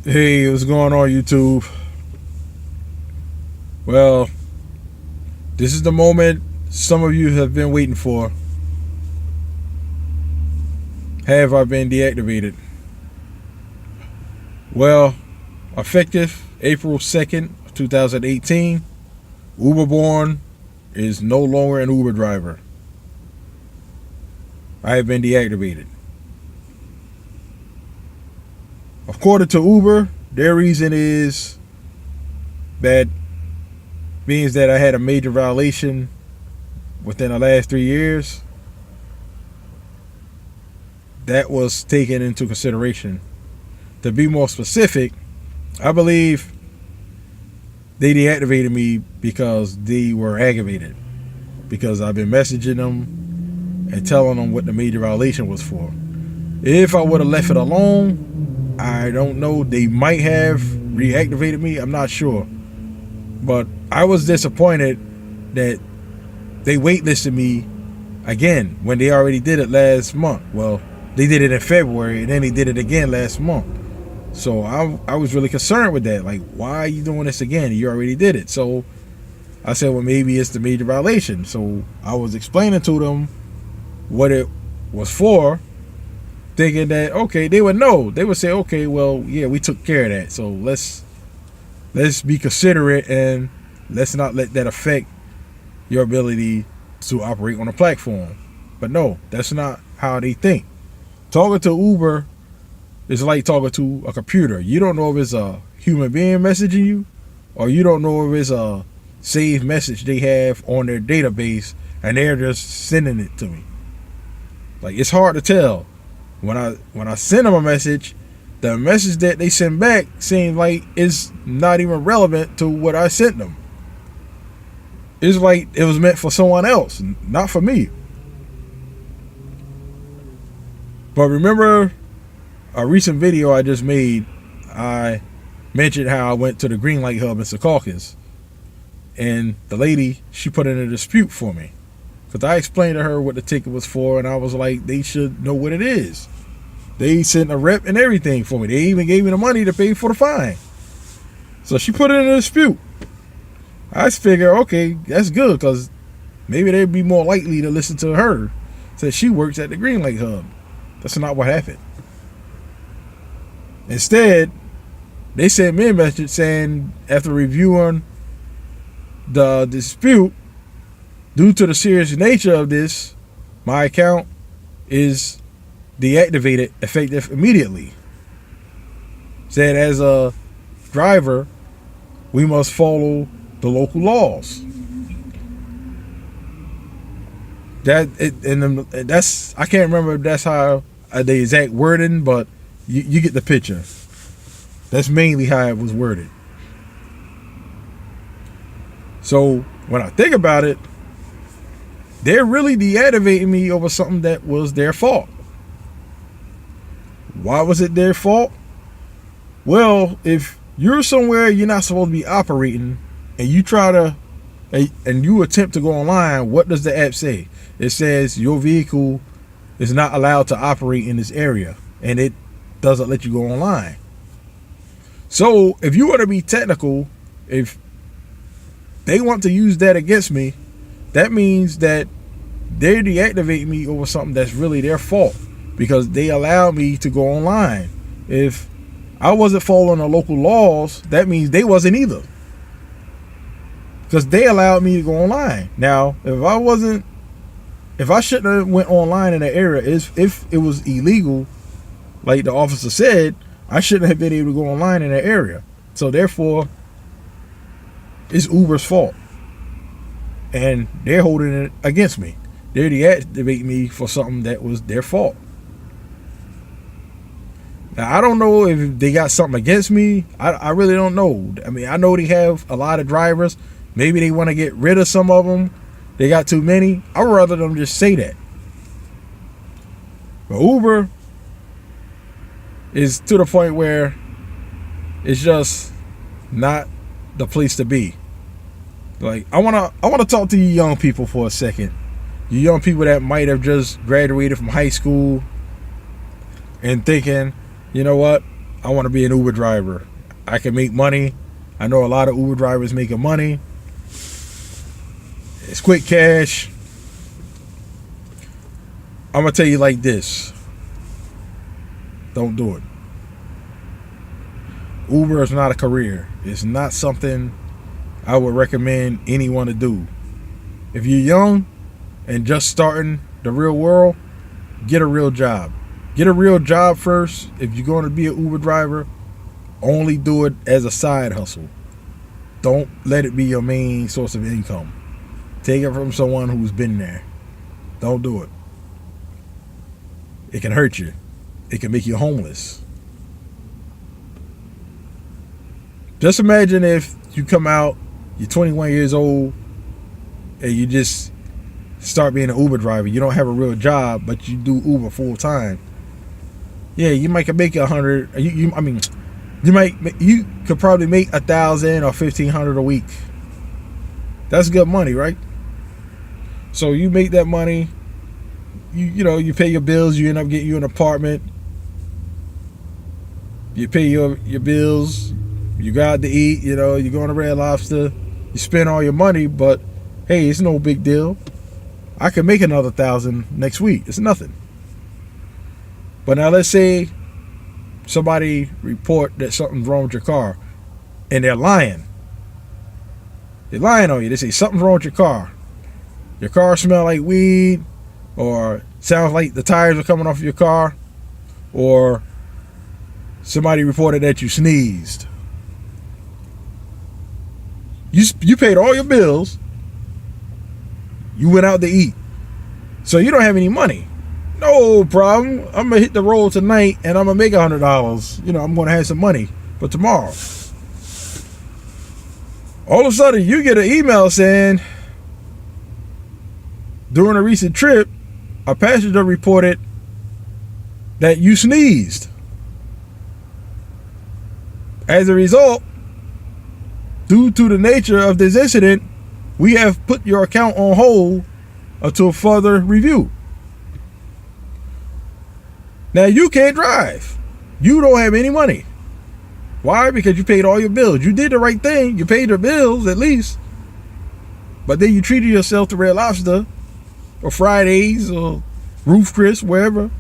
Hey, what's going on, YouTube? Well, this is the moment some of you have been waiting for. Have I been deactivated? Well, effective April 2nd, 2018, Uberborn is no longer an Uber driver. I have been deactivated. According to Uber, their reason is that means that I had a major violation within the last 3 years. That was taken into consideration. To be more specific, I believe they deactivated me because they were aggravated. Because I've been messaging them and telling them what the major violation was for. If I would have left it alone, I don't know. They might have reactivated me. I'm not sure. But I was disappointed that they waitlisted me again when they already did it last month. Well, they did it in February and then they did it again last month. So I was really concerned with that. Like, why are you doing this again? You already did it. So I said, well, maybe it's the major violation. So I was explaining to them what it was for, thinking that, okay, they would know. They would say, okay, well, yeah, we took care of that. So let's be considerate and let's not let that affect your ability to operate on a platform. But no, that's not how they think. Talking to Uber is like talking to a computer. You don't know if it's a human being messaging you, or you don't know if it's a saved message they have on their database and they're just sending it to me. Like, it's hard to tell. When I send them a message, the message that they send back seems like it's not even relevant to what I sent them. It's like it was meant for someone else, not for me. But remember a recent video I just made, I mentioned how I went to the green light hub in Secaucus, and the lady, she put in a dispute for me because I explained to her what the ticket was for, and I was like, they should know what it is. They sent a rep and everything for me. They even gave me the money to pay for the fine. So she put it in a dispute. I figure, okay, that's good, because maybe they'd be more likely to listen to her since she works at the green light hub. That's not what happened. Instead, they sent me a message saying, after reviewing the dispute, due to the serious nature of this, my account is deactivated effective immediately. Said, as a driver, we must follow the local laws. That's, I can't remember if that's how the exact wording, but you get the picture. That's mainly how it was worded. So when I think about it, they're really deactivating me over something that was their fault. Why was it their fault? Well, if you're somewhere you're not supposed to be operating and you try to and you attempt to go online, what does the app say? It says your vehicle is not allowed to operate in this area, and it doesn't let you go online. So if you want to be technical, if they want to use that against me, that means that they're deactivating me over something that's really their fault, because they allowed me to go online. If I wasn't following the local laws, that means they wasn't either, because they allowed me to go online. Now, if I shouldn't have went online in that area, if it was illegal, like the officer said, I shouldn't have been able to go online in that area. So therefore, it's Uber's fault, and they're holding it against me. They're deactivating me for something that was their fault. Now, I don't know if they got something against me. I really don't know. I mean, I know they have a lot of drivers. Maybe they want to get rid of some of them. They got too many. I'd rather them just say that. But Uber is to the point where it's just not the place to be. Like, I wanna talk to you young people for a second. You young people that might have just graduated from high school and thinking, you know what, I want to be an Uber driver. I can make money. I know a lot of Uber drivers making money. It's quick cash. I'm going to tell you like this. Don't do it. Uber is not a career. It's not something I would recommend anyone to do. If you're young and just starting the real world, get a real job. Get a real job first. If you're going to be an Uber driver, only do it as a side hustle. Don't let it be your main source of income. Take it from someone who's been there. Don't do it. It can hurt you. It can make you homeless. Just imagine if you come out, you're 21 years old, and you just start being an Uber driver. You don't have a real job, but you do Uber full time. Yeah, you might make 100. You could probably make 1,000 or 1,500 a week. That's good money, right? So you make that money. You pay your bills. You end up getting you an apartment. You pay your bills. You go out to eat. You go on a Red Lobster. You spend all your money, but hey, it's no big deal. I can make another 1,000 next week. It's nothing. But now let's say somebody report that something's wrong with your car, and they're lying. They're lying on you. They say something's wrong with your car. Your car smells like weed, or sounds like the tires are coming off your car, or somebody reported that you sneezed. You paid all your bills. You went out to eat. So you don't have any money. No problem. I'm going to hit the road tonight and I'm going to make $100. I'm going to have some money for tomorrow. All of a sudden, you get an email saying, during a recent trip, a passenger reported that you sneezed. As a result, due to the nature of this incident, we have put your account on hold until further review. Now you can't drive. You don't have any money. Why? Because you paid all your bills. You did the right thing. You paid your bills at least. But then you treated yourself to Red Lobster or Fridays or Roof Chris, wherever.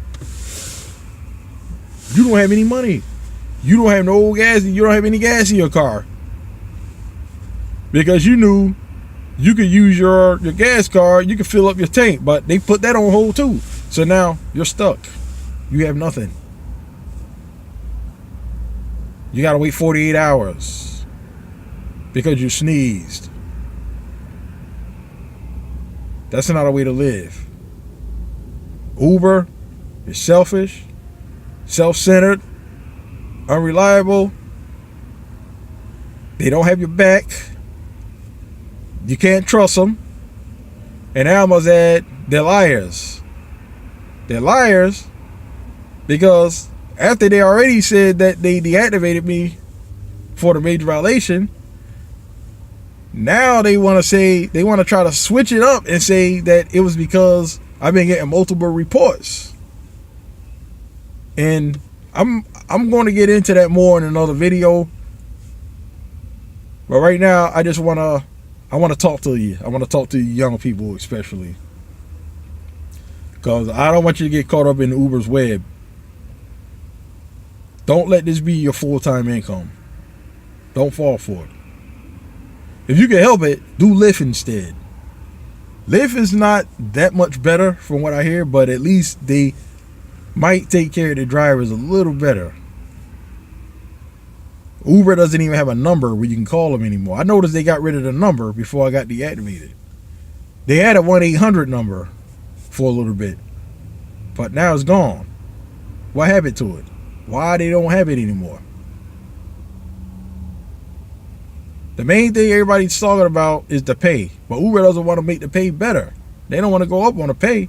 You don't have any money. You don't have no gas. You don't have any gas in your car. Because you knew you could use your gas card. You could fill up your tank. But they put that on hold too. So now you're stuck. You have nothing. You got to wait 48 hours because you sneezed. That's not a way to live. Uber is selfish, self-centered, unreliable. They don't have your back. You can't trust them. And I almost add, they're liars. They're liars. Because after they already said that they deactivated me for the major violation, now they want to try to switch it up and say that it was because I've been getting multiple reports. And I'm going to get into that more in another video. But right now, I want to talk to you. I want to talk to you young people especially. Because I don't want you to get caught up in Uber's web. Don't let this be your full-time income. Don't fall for it. If you can help it, do Lyft instead. Lyft is not that much better from what I hear, but at least they might take care of the drivers a little better. Uber doesn't even have a number where you can call them anymore. I noticed they got rid of the number before I got deactivated. They had a 1-800 number for a little bit, but now it's gone. What happened to it? Why they don't have it anymore? The main thing everybody's talking about is the pay. But Uber doesn't want to make the pay better. They don't want to go up on the pay.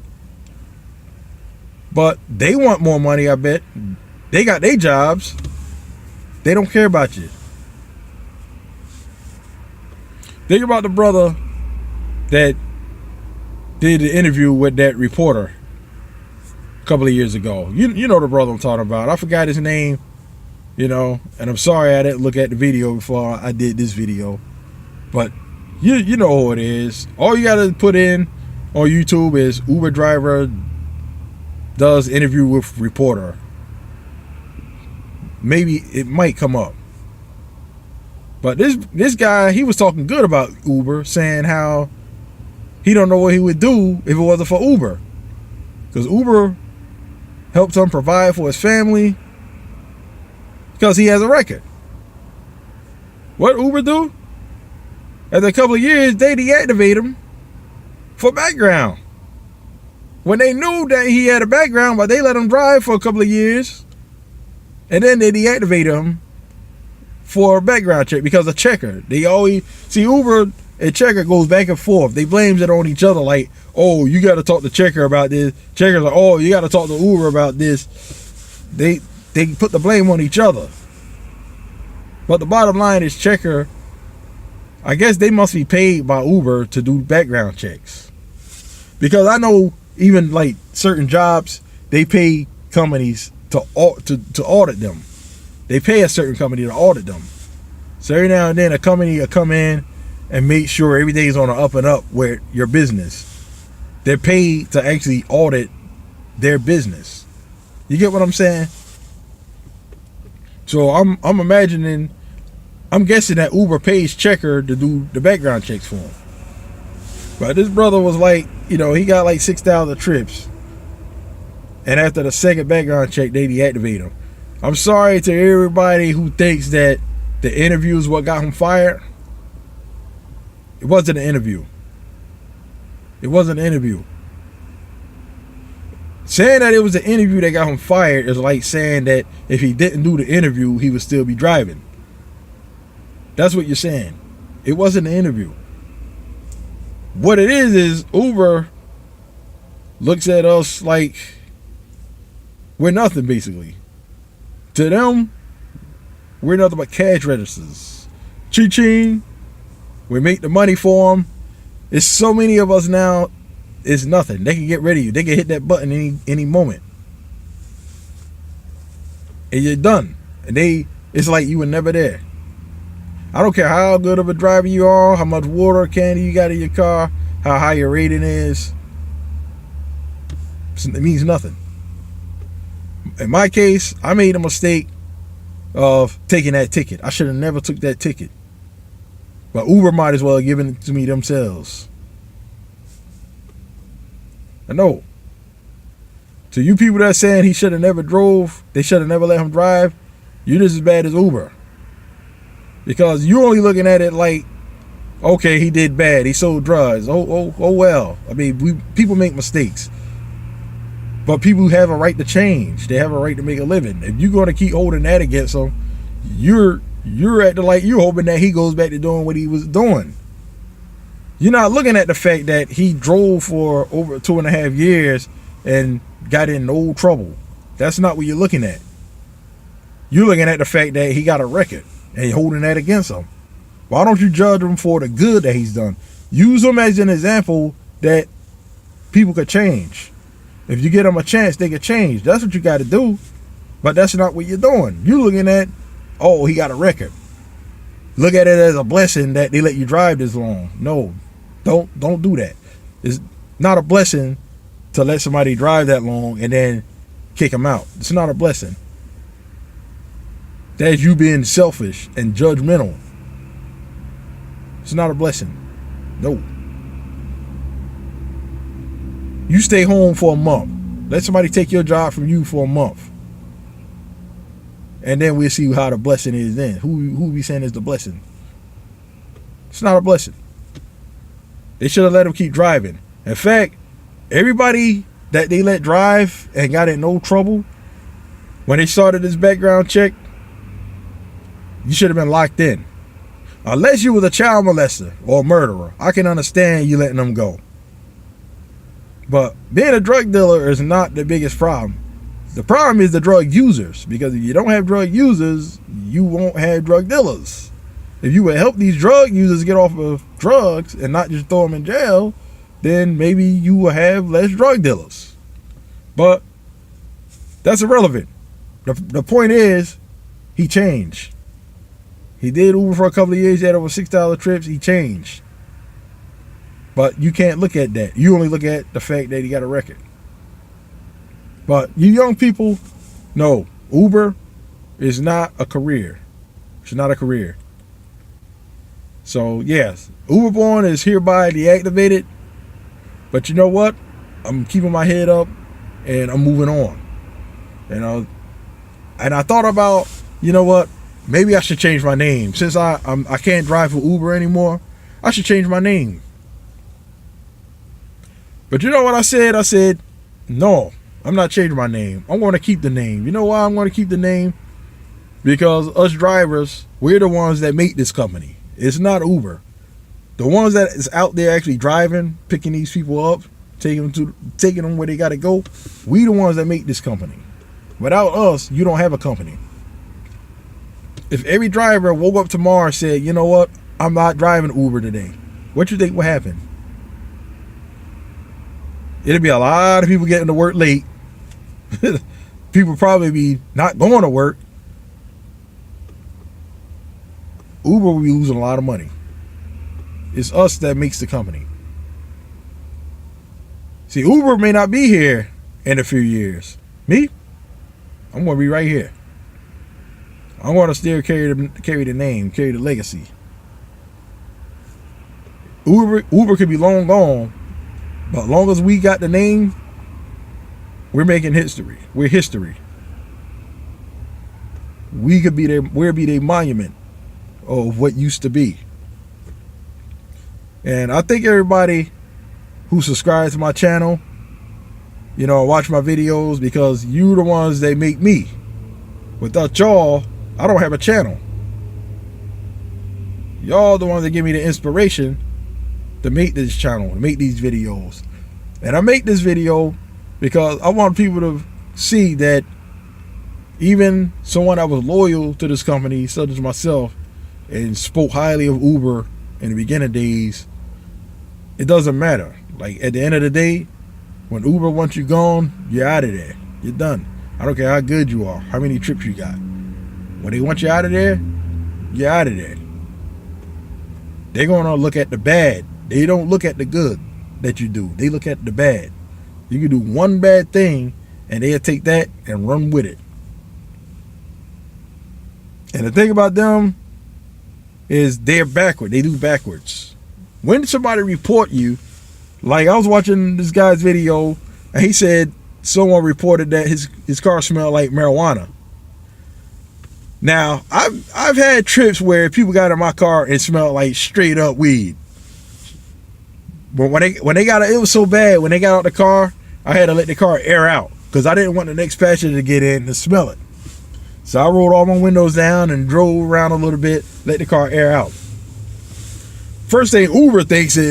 But they want more money, I bet. They got their jobs. They don't care about you. Think about the brother that did the interview with that reporter a couple of years ago. You know the brother I'm talking about. I forgot his name. And I'm sorry I didn't look at the video before I did this video, but you know who it is. All you gotta put in on YouTube is Uber driver does interview with reporter. Maybe it might come up. But this guy, he was talking good about Uber, saying how he don't know what he would do if it wasn't for Uber, because Uber helped him provide for his family because he has a record. What Uber do? After a couple of years, they deactivate him for background. When they knew that he had a background, but they let him drive for a couple of years, and then they deactivate him for a background check because of checker. They always see Uber and checker goes back and forth. They blames it on each other, like, oh, you got to talk to checker about this. Checker's like, oh, you got to talk to Uber about this. They put the blame on each other. But the bottom line is checker, I guess they must be paid by Uber to do background checks, because I know even like certain jobs, they pay companies to audit them. They pay a certain company to audit them. So every now and then a company will come in and make sure everything's on the up and up with your business. They're paid to actually audit their business. You get what I'm saying? So I'm guessing that Uber pays checker to do the background checks for him. But this brother was like, he got like 6,000 trips. And after the second background check, they deactivate him. I'm sorry to everybody who thinks that the interview is what got him fired. It wasn't an interview. It wasn't an interview. Saying that it was the interview that got him fired is like saying that if he didn't do the interview, he would still be driving. That's what you're saying. It wasn't an interview. What it is Uber looks at us like we're nothing, basically. To them, we're nothing but cash registers. Ching. We make the money for them. There's so many of us now, it's nothing. They can get rid of you. They can hit that button any moment. And you're done. And it's like you were never there. I don't care how good of a driver you are, how much water candy you got in your car, how high your rating is. It means nothing. In my case, I made a mistake of taking that ticket. I should have never took that ticket. But Uber might as well have given it to me themselves. I know. To you people that are saying he should have never drove, they should have never let him drive, you're just as bad as Uber. Because you're only looking at it like, okay, he did bad. He sold drugs. Oh well. I mean, people make mistakes. But people have a right to change. They have a right to make a living. If you're going to keep holding that against them, you're acting like you're hoping that he goes back to doing what he was doing. You're not looking at the fact that he drove for over 2.5 years and got in no trouble. That's not what you're looking at. You're looking at the fact that he got a record and you're holding that against him. Why don't you judge him for the good that he's done? Use him as an example that people could change. If you get them a chance, they could change. That's what you got to do. But that's not what you're doing. You're looking at, oh, he got a record. Look at it as a blessing that they let you drive this long. No, don't do that. It's not a blessing to let somebody drive that long and then kick them out. It's not a blessing. That's you being selfish and judgmental. It's not a blessing. No. You stay home for a month. Let somebody take your job from you for a month. And then we'll see how the blessing is then. Who we saying is the blessing? It's not a blessing. They should have let him keep driving. In fact, everybody that they let drive and got in no trouble, when they started this background check, you should have been locked in. Unless you was a child molester or a murderer. I can understand you letting them go. But being a drug dealer is not the biggest problem. The problem is the drug users. Because if you don't have drug users, you won't have drug dealers. If you would help these drug users get off of drugs and not just throw them in jail, then maybe you will have less drug dealers. But that's irrelevant. The point is, He changed. He did Uber for a couple of years. He had over $6 trips. He changed. But you can't look at that. You only look at the fact that he got a record. But you young people, no, Uber is not a career. It's not a career. So yes, Uber Born is hereby deactivated. But you know what? I'm keeping my head up and I'm moving on. You know, and I thought about, you know what? Maybe I should change my name. Since I can't drive for Uber anymore, I should change my name. But you know what I said? I said, no, I'm not changing my name. I'm going to keep the name. You know why I'm going to keep the name? Because us drivers, we're the ones that make this company. It's not Uber. The ones that is out there actually driving, picking these people up, taking them where they got to go, we the ones that make this company. Without us, you don't have a company. If every driver woke up tomorrow and said, you know what, I'm not driving Uber today, what you think would happen? It'd be a lot of people getting to work late. People probably be not going to work. Uber will be losing a lot of money. It's us that makes the company. See, Uber may not be here in a few years. Me, I'm going to be right here. I'm going to still carry the name, carry the legacy. Uber could be long gone, but as long as we got the name, we're making history. We're history. We could be there. We'll be the monument of what used to be. And I thank everybody who subscribes to my channel, you know, watch my videos, because you the ones that make me. Without y'all, I don't have a channel. Y'all the ones that give me the inspiration to make this channel, to make these videos. And I make this video because I want people to see that even someone that was loyal to this company, such as myself, and spoke highly of Uber in the beginning days, it doesn't matter. Like, at the end of the day, when Uber wants you gone, you're out of there. You're done. I don't care how good you are, how many trips you got. When they want you out of there, you're out of there. They're going to look at the bad. They don't look at the good that you do. They look at the bad. You can do one bad thing, and they'll take that and run with it. And the thing about them is they're backward. They do backwards. When somebody report you, like I was watching this guy's video, and he said someone reported that his car smelled like marijuana. Now, I've had trips where people got in my car and smelled like straight up weed. But when they got it was so bad, when they got out the car, I had to let the car air out because I didn't want the next passenger to get in and smell it. So I rolled all my windows down and drove around a little bit, let the car air out. First thing Uber thinks is,